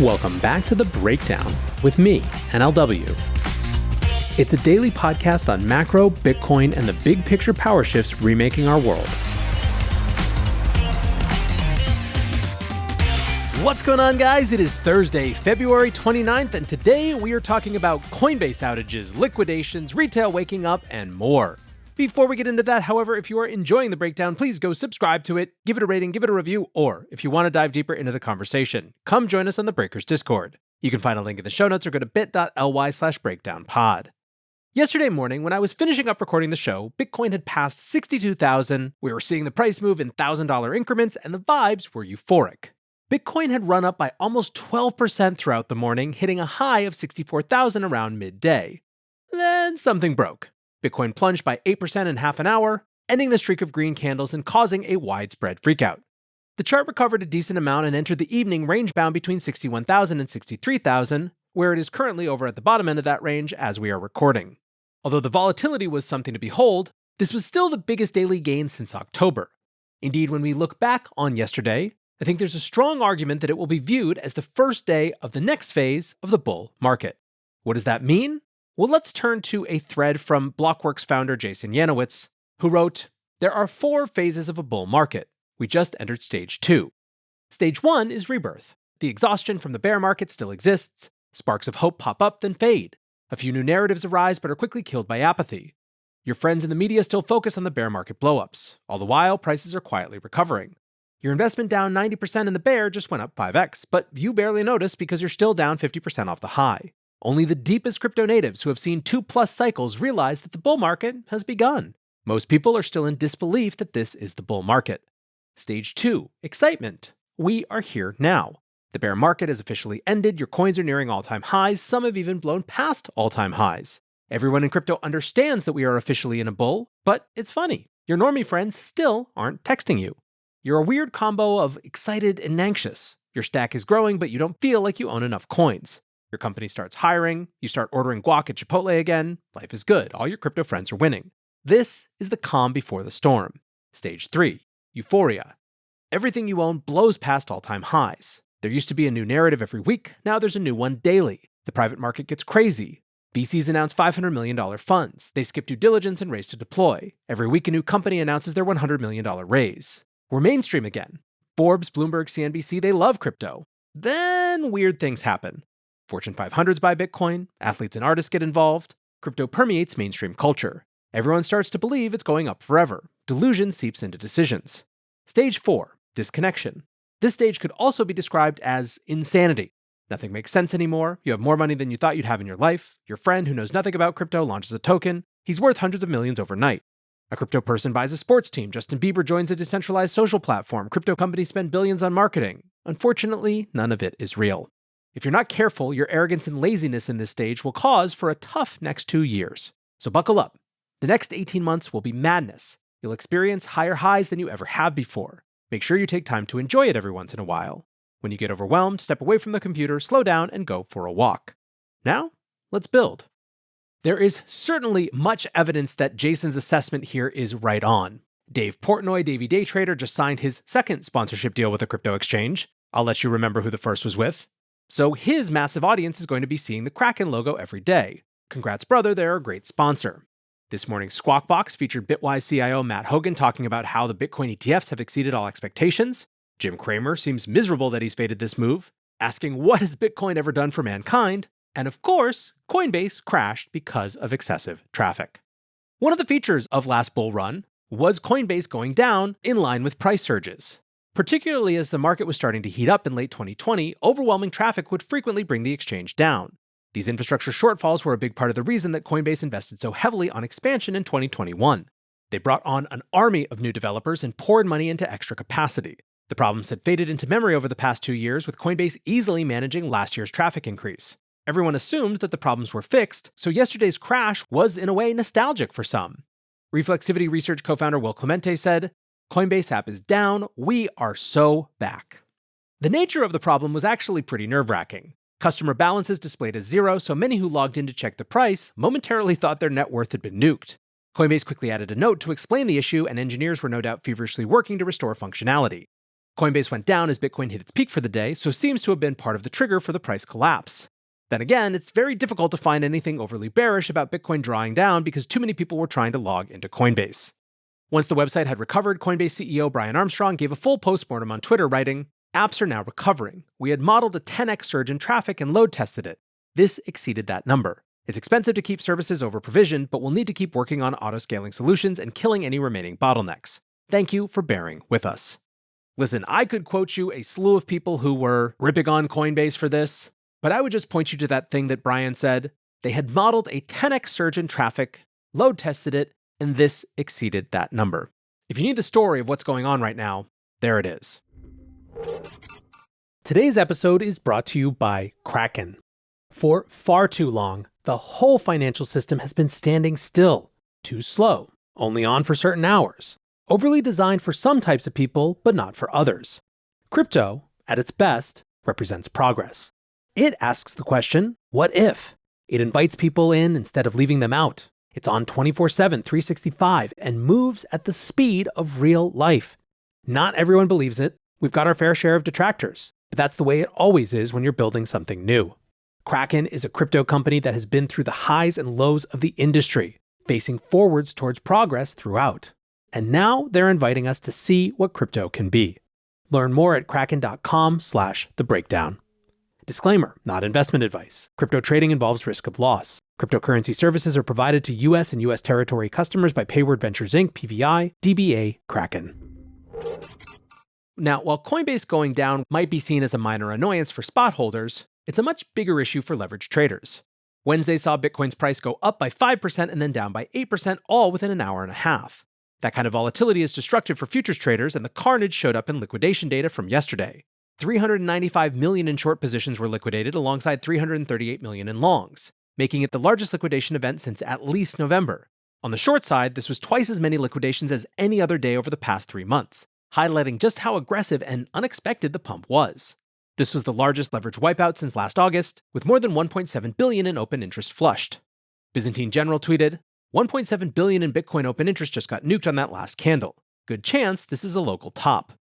Welcome back to The Breakdown with me, NLW. It's a daily podcast on macro, Bitcoin, and the big picture power shifts remaking our world. What's going on, guys? It is Thursday, February 29th, and today we are talking about Coinbase outages, liquidations, retail waking up, and more. Before we get into that, however, if you are enjoying The Breakdown, please go subscribe to it, give it a rating, give it a review, or if you want to dive deeper into the conversation, come join us on the Breakers Discord. You can find a link in the show notes or go to bit.ly/breakdownpod. Yesterday morning, when I was finishing up recording the show, Bitcoin had passed 62,000, we were seeing the price move in $1,000 increments, and the vibes were euphoric. Bitcoin had run up by almost 12% throughout the morning, hitting a high of 64,000 around midday. Then something broke. Bitcoin plunged by 8% in half an hour, ending the streak of green candles and causing a widespread freakout. The chart recovered a decent amount and entered the evening range-bound between 61,000 and 63,000, where it is currently over at the bottom end of that range as we are recording. Although the volatility was something to behold, this was still the biggest daily gain since October. Indeed, when we look back on yesterday, I think there's a strong argument that it will be viewed as the first day of the next phase of the bull market. What does that mean? Well, let's turn to a thread from Blockworks founder Jason Yanowitz, who wrote, "There are 4 phases of a bull market. We just entered stage 2. Stage 1 is rebirth. The exhaustion from the bear market still exists. Sparks of hope pop up, then fade. A few new narratives arise but are quickly killed by apathy. Your friends in the media still focus on the bear market blowups. All the while, prices are quietly recovering. Your investment down 90% in the bear just went up 5x, but you barely notice because you're still down 50% off the high. Only the deepest crypto natives who have seen 2+ cycles realize that the bull market has begun. Most people are still in disbelief that this is the bull market. Stage 2, excitement. We are here now. The bear market has officially ended, your coins are nearing all-time highs, some have even blown past all-time highs. Everyone in crypto understands that we are officially in a bull, but it's funny. Your normie friends still aren't texting you. You're a weird combo of excited and anxious. Your stack is growing, but you don't feel like you own enough coins. Your company starts hiring, you start ordering guac at Chipotle again, life is good, all your crypto friends are winning. This is the calm before the storm. Stage 3, euphoria. Everything you own blows past all-time highs. There used to be a new narrative every week, now there's a new one daily. The private market gets crazy. VCs announce $500 million funds. They skip due diligence and race to deploy. Every week a new company announces their $100 million raise. We're mainstream again. Forbes, Bloomberg, CNBC, they love crypto. Then weird things happen. Fortune 500s buy Bitcoin, athletes and artists get involved. Crypto permeates mainstream culture. Everyone starts to believe it's going up forever. Delusion seeps into decisions. Stage 4, disconnection. This stage could also be described as insanity. Nothing makes sense anymore. You have more money than you thought you'd have in your life. Your friend who knows nothing about crypto launches a token. He's worth hundreds of millions overnight. A crypto person buys a sports team. Justin Bieber joins a decentralized social platform. Crypto companies spend billions on marketing. Unfortunately, none of it is real. If you're not careful, your arrogance and laziness in this stage will cause for a tough next 2 years. So buckle up. The next 18 months will be madness. You'll experience higher highs than you ever have before. Make sure you take time to enjoy it every once in a while. When you get overwhelmed, step away from the computer, slow down, and go for a walk. Now, let's build. There is certainly much evidence that Jason's assessment here is right on. Dave Portnoy, Davey Day Trader, just signed his second sponsorship deal with a crypto exchange. I'll let you remember who the first was with. So his massive audience is going to be seeing the Kraken logo every day. Congrats, brother, they're a great sponsor. This morning's Squawk Box featured Bitwise CIO Matt Hogan talking about how the Bitcoin ETFs have exceeded all expectations. Jim Cramer seems miserable that he's faded this move, asking what has Bitcoin ever done for mankind? And of course, Coinbase crashed because of excessive traffic. One of the features of last bull run was Coinbase going down in line with price surges. Particularly as the market was starting to heat up in late 2020, overwhelming traffic would frequently bring the exchange down. These infrastructure shortfalls were a big part of the reason that Coinbase invested so heavily on expansion in 2021. They brought on an army of new developers and poured money into extra capacity. The problems had faded into memory over the past 2 years, with Coinbase easily managing last year's traffic increase. Everyone assumed that the problems were fixed, so yesterday's crash was in a way nostalgic for some. Reflexivity Research co-founder Will Clemente said, "Coinbase app is down, we are so back." The nature of the problem was actually pretty nerve-wracking. Customer balances displayed as 0, so many who logged in to check the price momentarily thought their net worth had been nuked. Coinbase quickly added a note to explain the issue, and engineers were no doubt feverishly working to restore functionality. Coinbase went down as Bitcoin hit its peak for the day, so seems to have been part of the trigger for the price collapse. Then again, it's very difficult to find anything overly bearish about Bitcoin drawing down because too many people were trying to log into Coinbase. Once the website had recovered, Coinbase CEO Brian Armstrong gave a full postmortem on Twitter, writing, "Apps are now recovering. We had modeled a 10x surge in traffic and load tested it. This exceeded that number. It's expensive to keep services over-provisioned, but we'll need to keep working on auto-scaling solutions and killing any remaining bottlenecks. Thank you for bearing with us." Listen, I could quote you a slew of people who were ripping on Coinbase for this, but I would just point you to that thing that Brian said. They had modeled a 10x surge in traffic, load tested it, and this exceeded that number. If you need the story of what's going on right now, there it is. Today's episode is brought to you by Kraken. For far too long, the whole financial system has been standing still, too slow, only on for certain hours, overly designed for some types of people, but not for others. Crypto, at its best, represents progress. It asks the question, what if? It invites people in instead of leaving them out. It's on 24/7, 365, and moves at the speed of real life. Not everyone believes it. We've got our fair share of detractors, but that's the way it always is when you're building something new. Kraken is a crypto company that has been through the highs and lows of the industry, facing forwards towards progress throughout. And now they're inviting us to see what crypto can be. Learn more at kraken.com/thebreakdown. Disclaimer, not investment advice. Crypto trading involves risk of loss. Cryptocurrency services are provided to U.S. and U.S. territory customers by Payward Ventures Inc., PVI, DBA, Kraken. Now, while Coinbase going down might be seen as a minor annoyance for spot holders, it's a much bigger issue for leveraged traders. Wednesday saw Bitcoin's price go up by 5% and then down by 8%, all within an hour and a half. That kind of volatility is destructive for futures traders, and the carnage showed up in liquidation data from yesterday. 395 million in short positions were liquidated alongside 338 million in longs, making it the largest liquidation event since at least November. On the short side, this was twice as many liquidations as any other day over the past 3 months, highlighting just how aggressive and unexpected the pump was. This was the largest leverage wipeout since last August, with more than 1.7 billion in open interest flushed. Byzantine General tweeted, 1.7 billion in Bitcoin open interest just got nuked on that last candle. Good chance this is a local top.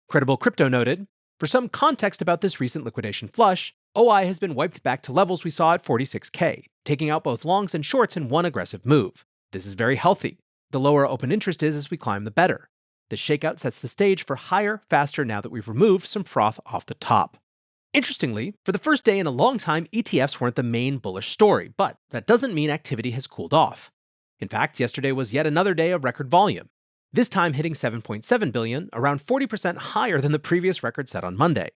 Credible Crypto noted, for some context about this recent liquidation flush, OI has been wiped back to levels we saw at 46K, taking out both longs and shorts in one aggressive move. This is very healthy. The lower open interest is as we climb, the better. The shakeout sets the stage for higher, faster now that we've removed some froth off the top. Interestingly, for the first day in a long time, ETFs weren't the main bullish story, but that doesn't mean activity has cooled off. In fact, yesterday was yet another day of record volume, this time hitting 7.7 billion, around 40% higher than the previous record set on Monday.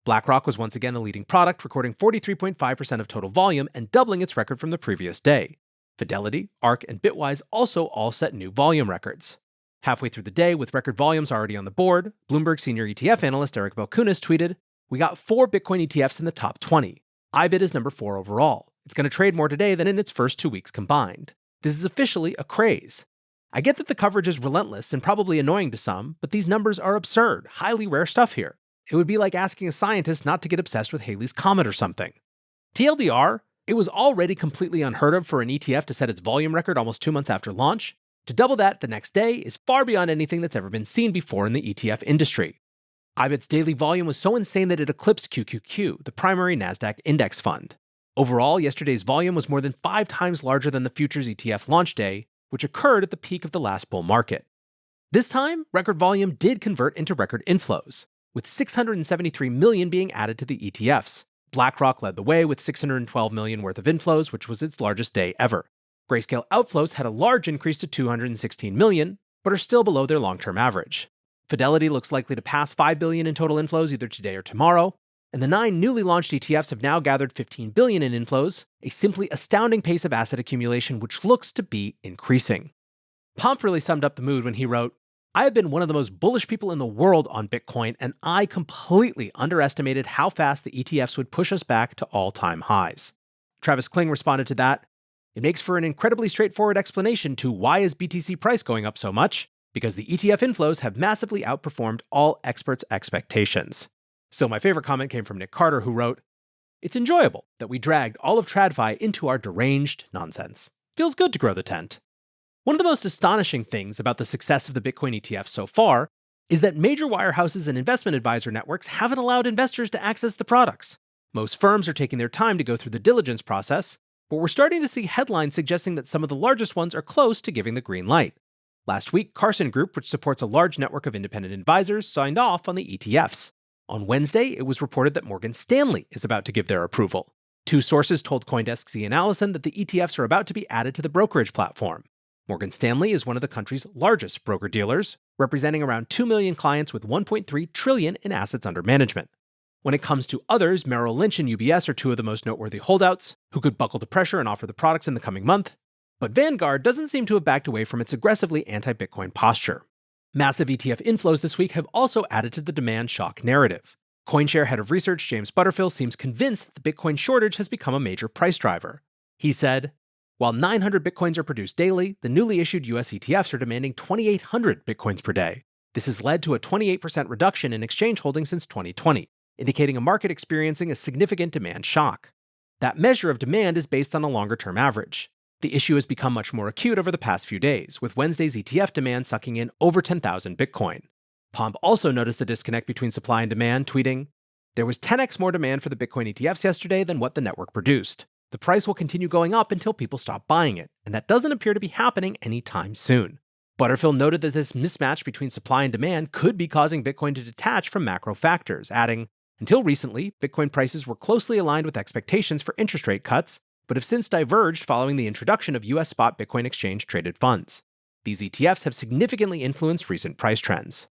BlackRock was once again the leading product, recording 43.5% of total volume and doubling its record from the previous day. Fidelity, ARK, and Bitwise also all set new volume records. Halfway through the day, with record volumes already on the board, Bloomberg senior ETF analyst Eric Balchunas tweeted, "We got 4 Bitcoin ETFs in the top 20. IBIT is number 4 overall. It's going to trade more today than in its first 2 weeks combined. This is officially a craze. I get that the coverage is relentless and probably annoying to some, but these numbers are absurd, highly rare stuff here. It would be like asking a scientist not to get obsessed with Halley's Comet or something." TLDR, it was already completely unheard of for an ETF to set its volume record almost 2 months after launch. To double that the next day is far beyond anything that's ever been seen before in the ETF industry. IBIT's daily volume was so insane that it eclipsed QQQ, the primary NASDAQ index fund. Overall, yesterday's volume was more than 5 times larger than the futures ETF launch day, which occurred at the peak of the last bull market. This time, record volume did convert into record inflows, with 673 million being added to the ETFs. BlackRock led the way with 612 million worth of inflows, which was its largest day ever. Grayscale outflows had a large increase to 216 million, but are still below their long-term average. Fidelity looks likely to pass 5 billion in total inflows either today or tomorrow, and the 9 newly launched ETFs have now gathered 15 billion in inflows, a simply astounding pace of asset accumulation which looks to be increasing. Pomp really summed up the mood when he wrote, "I have been one of the most bullish people in the world on Bitcoin, and I completely underestimated how fast the ETFs would push us back to all-time highs." Travis Kling responded to that, "It makes for an incredibly straightforward explanation to why is BTC price going up so much? Because the ETF inflows have massively outperformed all experts' expectations." So my favorite comment came from Nick Carter, who wrote, "It's enjoyable that we dragged all of TradFi into our deranged nonsense. Feels good to grow the tent." One of the most astonishing things about the success of the Bitcoin ETF so far is that major wirehouses and investment advisor networks haven't allowed investors to access the products. Most firms are taking their time to go through the diligence process, but we're starting to see headlines suggesting that some of the largest ones are close to giving the green light. Last week, Carson Group, which supports a large network of independent advisors, signed off on the ETFs. On Wednesday, it was reported that Morgan Stanley is about to give their approval. Two sources told CoinDesk's Ian Allison that the ETFs are about to be added to the brokerage platform. Morgan Stanley is one of the country's largest broker-dealers, representing around 2 million clients with $1.3 trillion in assets under management. When it comes to others, Merrill Lynch and UBS are two of the most noteworthy holdouts, who could buckle to pressure and offer the products in the coming month. But Vanguard doesn't seem to have backed away from its aggressively anti-Bitcoin posture. Massive ETF inflows this week have also added to the demand shock narrative. CoinShare head of research James Butterfield seems convinced that the Bitcoin shortage has become a major price driver. He said, "While 900 Bitcoins are produced daily, the newly issued US ETFs are demanding 2,800 Bitcoins per day. This has led to a 28% reduction in exchange holdings since 2020, indicating a market experiencing a significant demand shock. That measure of demand is based on a longer-term average. The issue has become much more acute over the past few days, with Wednesday's ETF demand sucking in over 10,000 Bitcoin. Pomp also noticed the disconnect between supply and demand, tweeting, "There was 10x more demand for the Bitcoin ETFs yesterday than what the network produced. The price will continue going up until people stop buying it, and that doesn't appear to be happening anytime soon." Butterfield noted that this mismatch between supply and demand could be causing Bitcoin to detach from macro factors, adding, "Until recently, Bitcoin prices were closely aligned with expectations for interest rate cuts, but have since diverged following the introduction of US spot Bitcoin exchange-traded funds. These ETFs have significantly influenced recent price trends."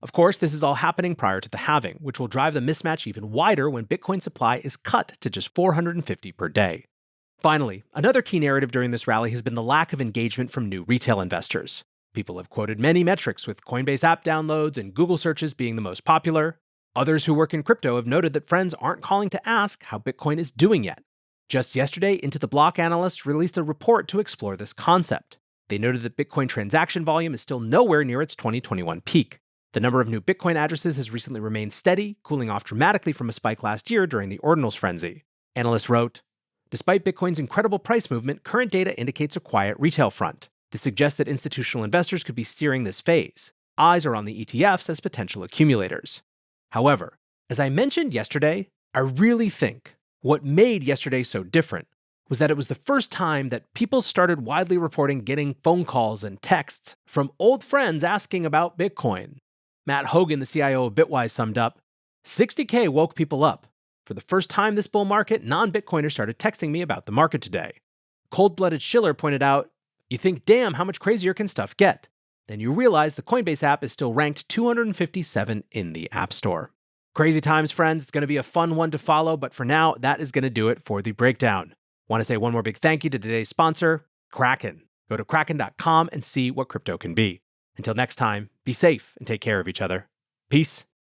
Of course, this is all happening prior to the halving, which will drive the mismatch even wider when Bitcoin supply is cut to just 450 per day. Finally, another key narrative during this rally has been the lack of engagement from new retail investors. People have quoted many metrics, with Coinbase app downloads and Google searches being the most popular. Others who work in crypto have noted that friends aren't calling to ask how Bitcoin is doing yet. Just yesterday, Into the Block analysts released a report to explore this concept. They noted that Bitcoin transaction volume is still nowhere near its 2021 peak. The number of new Bitcoin addresses has recently remained steady, cooling off dramatically from a spike last year during the ordinals frenzy. Analysts wrote, "Despite Bitcoin's incredible price movement, current data indicates a quiet retail front. This suggests that institutional investors could be steering this phase. Eyes are on the ETFs as potential accumulators." However, as I mentioned yesterday, I really think what made yesterday so different was that it was the first time that people started widely reporting getting phone calls and texts from old friends asking about Bitcoin. Matt Hogan, the CIO of Bitwise, summed up, "60K woke people up. For the first time this bull market, non-Bitcoiners started texting me about the market today." Cold-blooded Schiller pointed out, "You think, damn, how much crazier can stuff get? Then you realize the Coinbase app is still ranked 257 in the App Store." Crazy times, friends. It's going to be a fun one to follow, but for now, that is going to do it for the breakdown. Want to say one more big thank you to today's sponsor, Kraken. Go to kraken.com and see what crypto can be. Until next time, be safe and take care of each other. Peace.